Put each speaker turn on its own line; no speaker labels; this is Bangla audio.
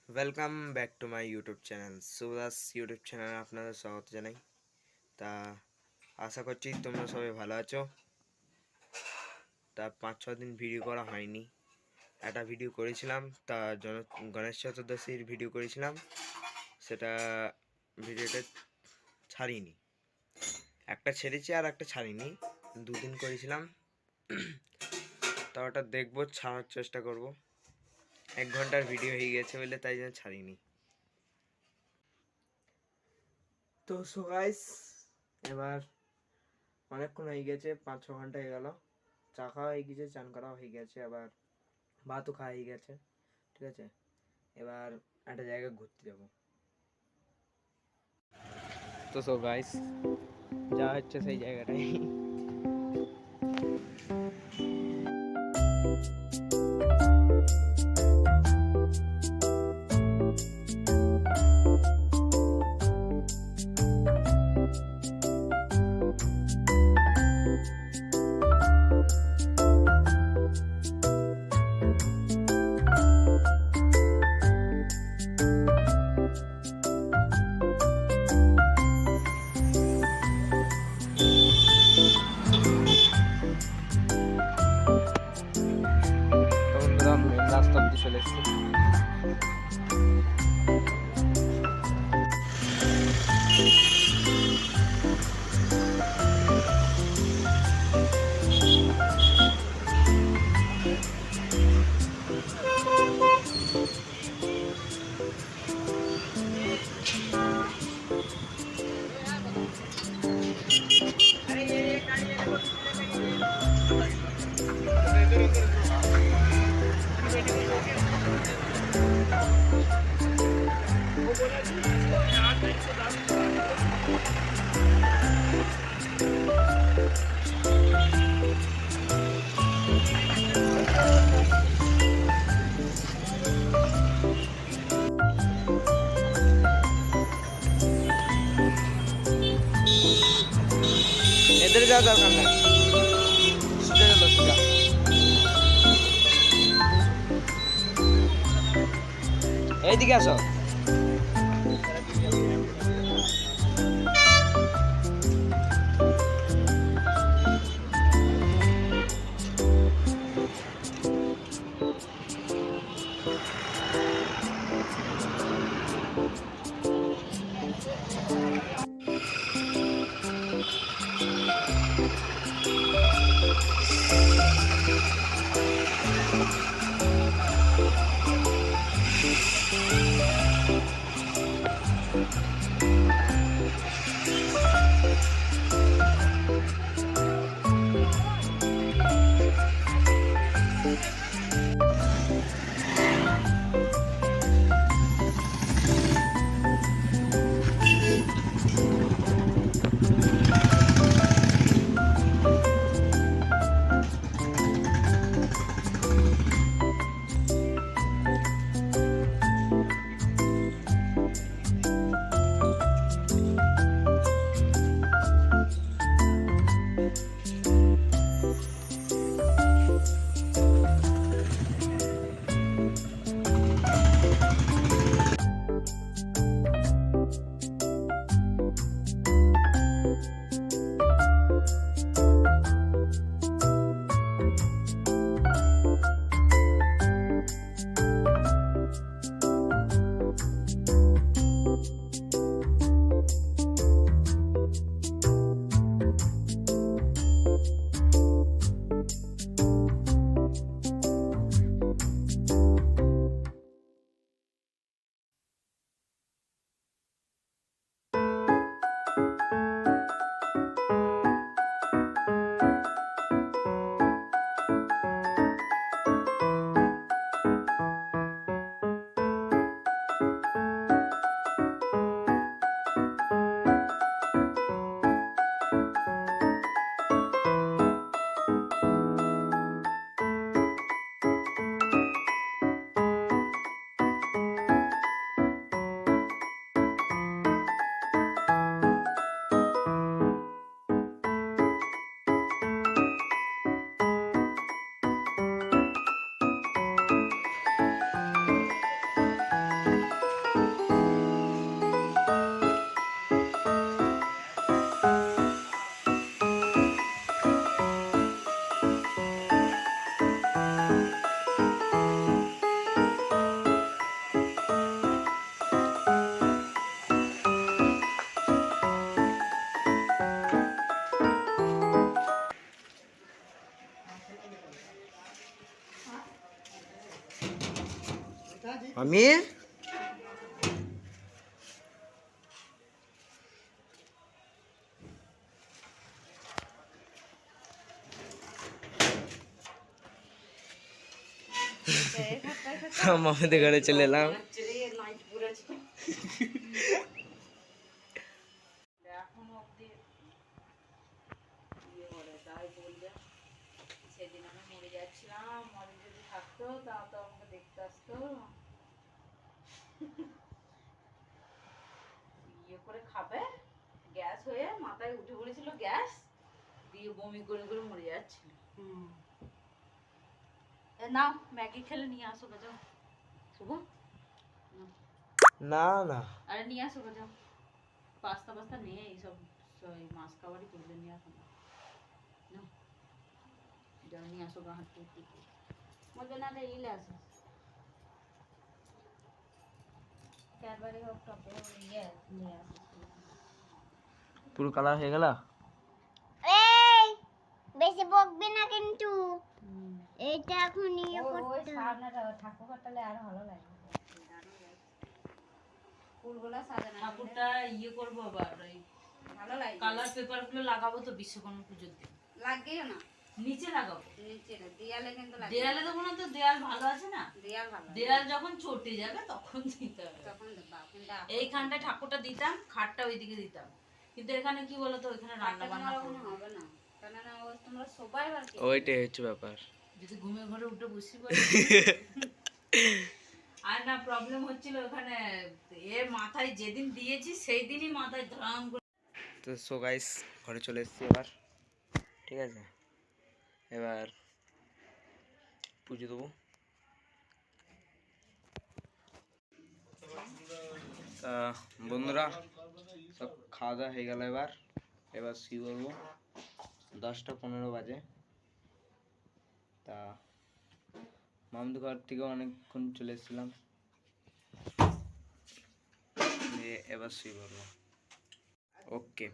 Welcome back to my YouTube channel Sudas YouTube চ্যানেলে আপনাদের স্বাগত জানাই। তা আশা করছি তোমরা সবাই ভালো আছো। তা 5-6 দিন ভিডিও করা হয়নি। একটা ভিডিও করেছিলাম, তা গণেশ চতুর্দশীর ভিডিও করেছিলাম, সেটা ভিডিওটা ছাড়িনি। একটা ছেড়েছি আর একটা ছাড়িনি, দুদিন করেছিলাম। তা ওটা দেখবো, ছাড়ার চেষ্টা করব। 1 ঘন্টার ভিডিও হয়ে গেছে বলে তাই জন্য ছাড়িনি। তো সো গাইস, এবার অনেকক্ষণ হয়ে গেছে, 5-6 ঘন্টা হয়ে গেল। চা খাওয়া হয়ে গেছে, চান করা হয়ে গেছে, আবার ভাতও খাওয়া হয়ে গেছে। ঠিক আছে, এবার একটা জায়গায় ঘুরতে যাব। তো সো গাইস, যা হচ্ছে সেই জায়গাটাই। তখন মেন রাস্তা অব্দি চলে এসেছি। এদের যাওয়া দরকার না, সোজা গেল সোজা। এইদিকে আসো। আমি মামাদের ঘরে চলে এলাম।
সেদিন আমি মরে যাচ্ছিলাম, মরে যদি থাকতো তাও তো আমাকে দেখতে আসতো। ইয়ে করে খাবে, গ্যাস হয়ে মাথায় উঠে পড়েছিল গ্যাস, দিয়ে বমি করে করে মরে যাচ্ছিল। নাও ম্যাগি খেলে নিয়ে আসো গো, যাও শুভ।
না না,
আরে নিয়ে আসো গো, যাও। পাস্তা পাস্তা নিয়ে এইসব মাছ খাবারই করলে নিয়ে আসো না, যাও নিয়ে আসো গো, হাঁটতে হাঁটতে বলবে না রে ইলে আসো। ক্যাডবারি হোক টপে ইয়ে নিয়ে আসো।
পুরো কালার হয়ে গেল।
এই বেশি বকবি না কিন্তু এটা এখন ইয়ে করতে
সামনেটা ঠাকুর কাটালে আরো ভালো লাগে। ফুলগুলো সাজানো, ঠাকুরটা ইয়ে করবো আবার, ওই ভালো লাগে কালার পেপার গুলো লাগাবো তো বিশ্বকর্মা পুজোর দিন। লাগিও না, নিচে লাগাবো, নিচে না, দেয়ালে কিন্তু লাগাবো। দেয়ালে দেবো না তো, দেয়াল ভালো আছে না, দেয়াল ভালো, দেয়াল যখন চটে যাবে তখন দিতে হবে, তখন দেবা। এইখানটায় ঠাকুরটা দিতাম, খাটটা ওইদিকে দিতাম, কিন্তু এখানে কি বলতো, ওইখানে রান্না বান্না হবে না, কেননা তোমরা সবাই আর কি,
ওইটাই হচ্ছে ব্যাপার।
যদি ঘুমে ঘরে উঠে বসি বলে আর না প্রবলেম হচ্ছিল ওখানে, এ মাথায় যেদিন দিয়েছি সেই দিনই মাথায় ধরাম করে।
তো সো গাইস, ঘরে চলে এসেছি এবার, ঠিক আছে, এবার পুজো দেবো। তা বন্ধুরা, সব খাওয়া দাওয়া হয়ে গেল, এবার এবার শুয়ে পড়বো। 10টা 15 বাজে। তা মামদু ঘর থেকে অনেকক্ষণ চলে এসেছিলাম, এবার শুয়ে পড়বো। ওকে।